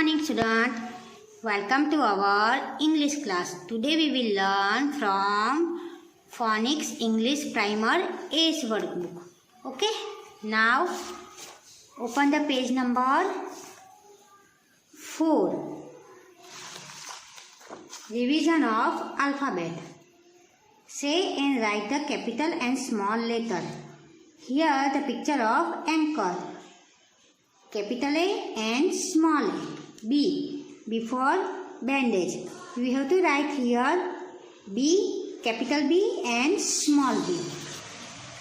morning, student. Welcome to our English class. Today we will learn from Phonics English Primer Ace workbook. Okay. Now open the page number 4. Revision of alphabet. Say and write the capital and small letter. Here the picture of anchor. Capital A and small a. B. Before bandage. We have to write here B, capital B and small b.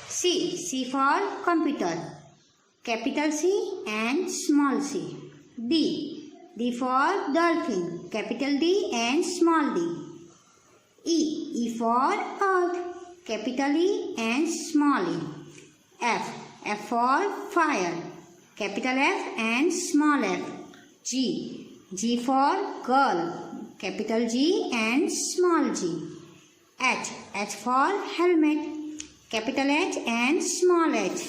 C. C for computer. Capital C and small c. D. D for dolphin. Capital D and small d. E. E for earth. Capital E and small e. F. F for fire. Capital F and small f. G. G for girl. Capital G and small g. H. H for helmet. Capital H and small h.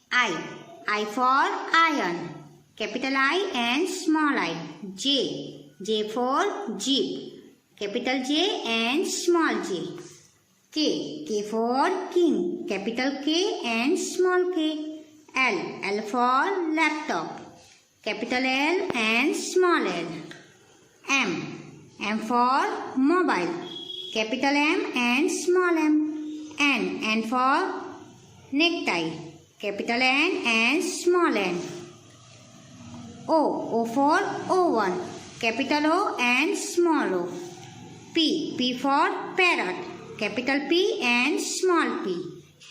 I. I for iron. Capital I and small I. J. J for jeep. Capital J and small j. K. K for king. Capital K and small k. L. L for laptop. Capital L and small l. M. M for mobile. Capital M and small m. N. N for necktie. Capital N and small n. O. O for oven. Capital O and small o. P. P for parrot. Capital P and small p.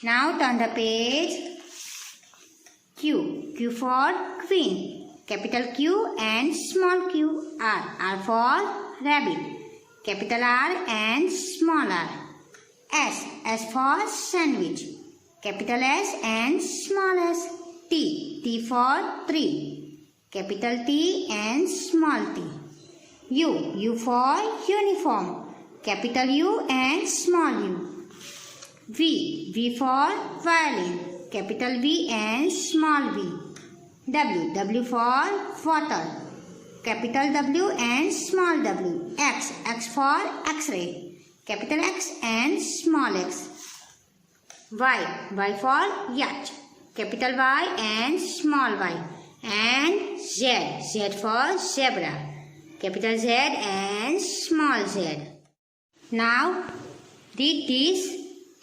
Now turn the page. Q. Q for queen. Capital Q and small q. R. R for rabbit. Capital R and small r. S. S for sandwich. Capital S and small s. T. T for tree. Capital T and small t. U. U for uniform. Capital U and small u. V. V for violin. Capital V and small v. W. W for water. Capital W and small w. X. X for X-ray. Capital X and small x. Y. Y for yacht. Capital Y and small y. And Z. Z for zebra. Capital Z and small z. Now read this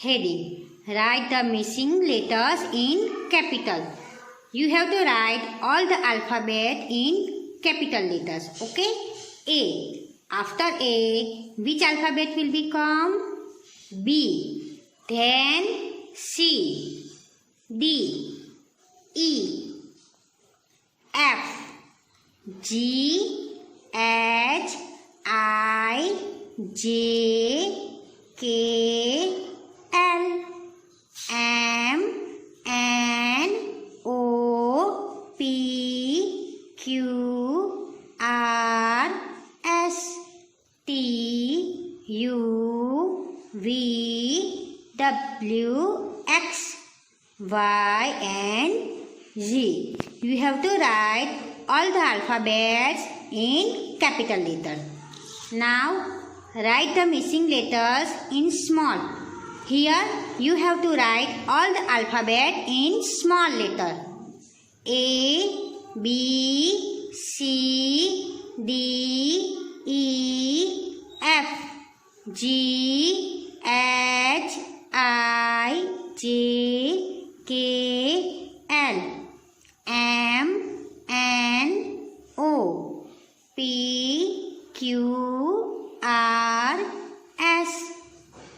heading. Write the missing letters in capital. You have to write all the alphabet in capital letters. Okay? A. After A, which alphabet will become? B. Then C. D. E. F. G. H. I. J. K. L. M. N. O. P. Q. R. S. T. U. V. W. X. Y. and Z. You have to write all the alphabets in capital letter. Now write the missing letters in small. Here you have to write all the alphabet in small letter. A, B, C, D, E, F, G, H, I, J, K, L, M, N, O, P, Q, R, S,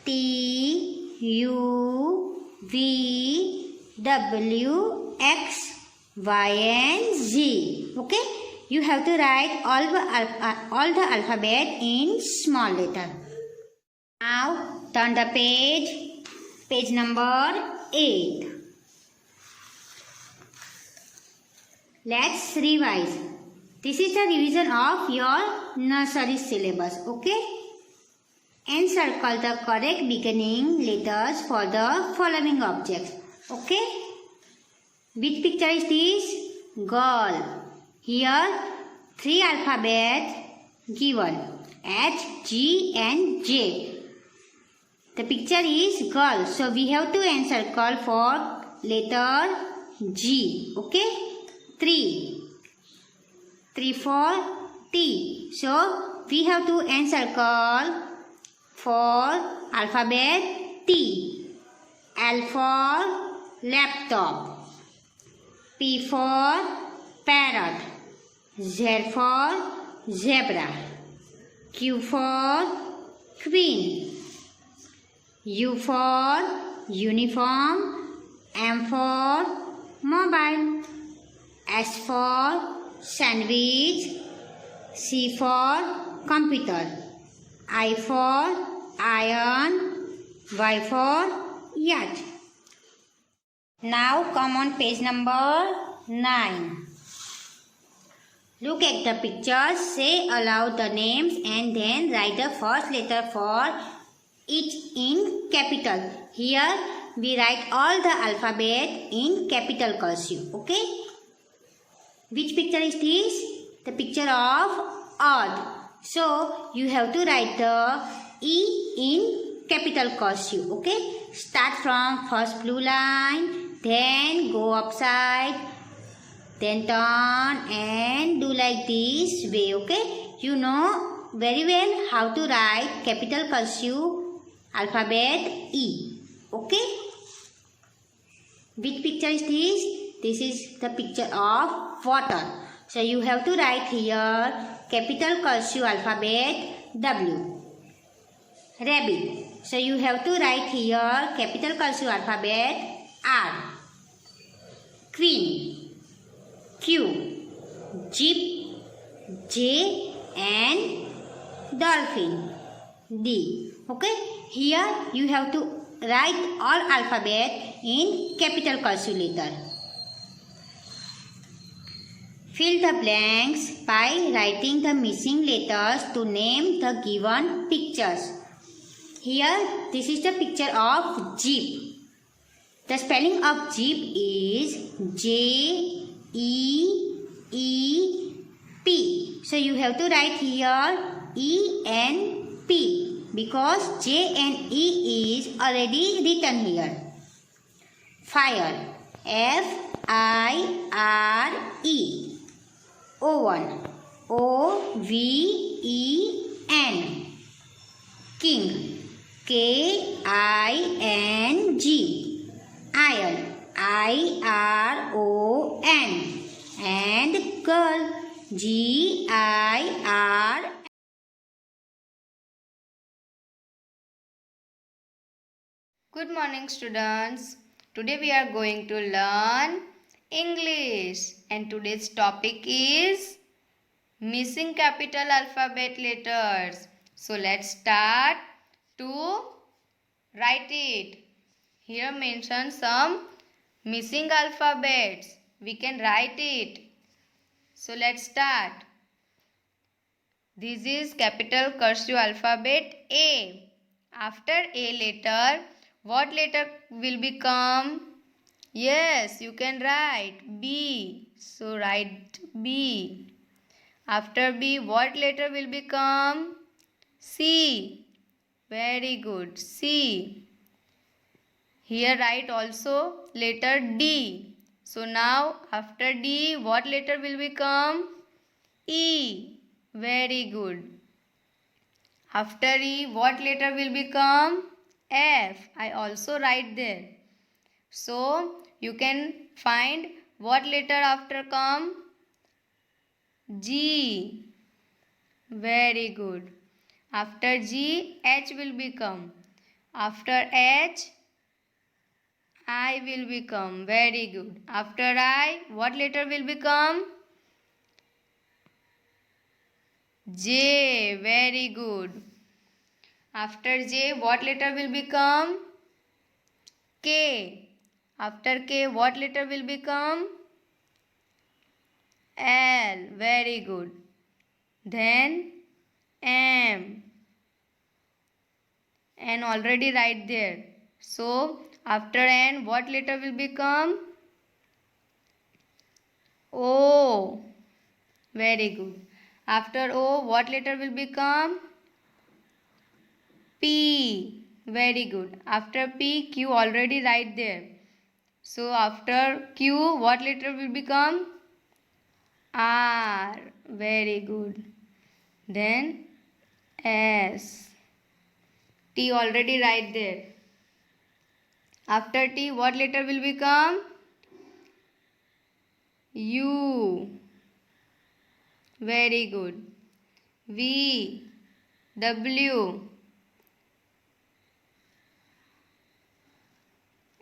T, U, V, W, X, Y and Z. Okay? You have to write all the alphabet in small letter. Now turn the page number 8. Let's revise. This is the revision of your nursery syllabus. Okay? And circle the correct beginning letters for the following objects. Okay? Which picture is this? Girl. Here 3 alphabets given, H, G and J. The picture is girl, so we have to encircle for letter G. Okay, 3 for T. So we have to encircle for alphabet T. L for laptop. P for parrot. Z for zebra. Q for queen. U for uniform. M for mobile. S for sandwich. C for computer. I for iron. Y for yacht. Now come on page number 9. Look at the pictures, say aloud the names and then write the first letter for each in capital. Here we write all the alphabet in capital cursive. Okay? Which picture is this? The picture of earth. So you have to write the E in capital cursive. Okay? Start from first blue line, then go upside, then turn and do like this way. Okay? You know very well how to write capital cursive alphabet E. Okay? Which picture is this? This is the picture of water. So you have to write here capital cursive alphabet W. Rabbit. So you have to write here capital cursive alphabet R. Queen. Q. Jeep. J and dolphin. D. Okay. Here you have to write all alphabet in capital cursive letter. Fill the blanks by writing the missing letters to name the given pictures. Here, this is the picture of jeep. The spelling of jeep is J-E-E-P. So you have to write here E-N-P because J and E is already written here. Fire. F-I-R-E. Oven. O-V-E-N. King. K-I-N-G. Iron. I-R-O-N. And girl. G-I-R. Good morning, students. Today we are going to learn English and today's topic is missing capital alphabet letters. So let's start to write it. Here mention some missing alphabets. We can write it. So let's start. This is capital cursive alphabet A. After A letter, what letter will become? Yes, you can write B. So write B. After B, what letter will become? C. Very good. C. Here write also letter D. So now after D, what letter will become? E. Very good. After E, what letter will become? F. I also write there. So you can find what letter after come? G. Very good. After G, H will become. After H, I will become. Very good. After I, what letter will become? J. Very good. After J, what letter will become? K. After K, what letter will become? L. Very good. Then M. N already right there. So after N, what letter will become? O. Very good. After O, what letter will become? P. Very good. After P, Q already right there. So after Q, what letter will become? R. Very good. Then S. T already right there. After T, what letter will become? U. Very good. V. W.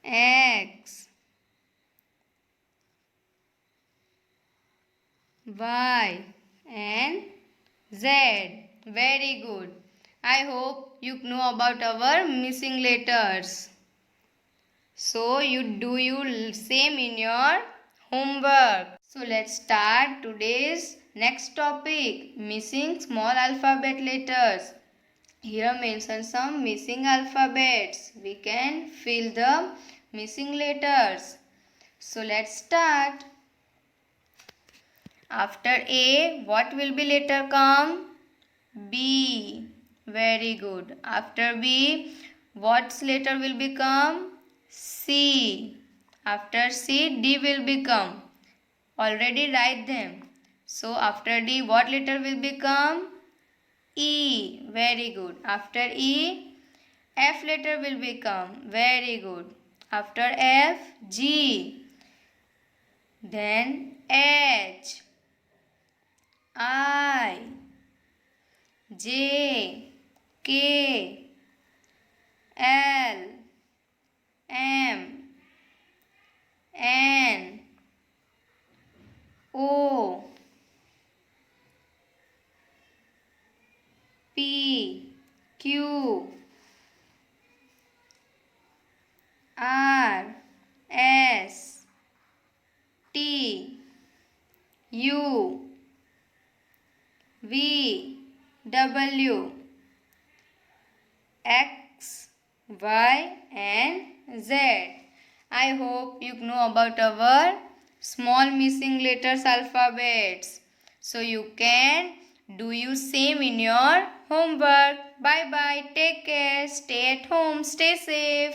X. Y and Z. Very good. I hope you know about our missing letters. So you do you same in your homework. So let's start today's next topic, missing small alphabet letters. Here mention some missing alphabets. We can fill the missing letters. So let's start. After A, what will be letter come? B. Very good. After B, what letter will become? C. After C, D will become. Already write them. So after D, what letter will become? E. Very good. After E, F letter will become. Very good. After F, G. Then H. I, J, K, L, M, N, O, P, Q, R, S, T, U, V, W, X, Y and Z. I hope you know about our small missing letters alphabets. So you can do you same in your homework. Bye bye. Take care. Stay at home. Stay safe.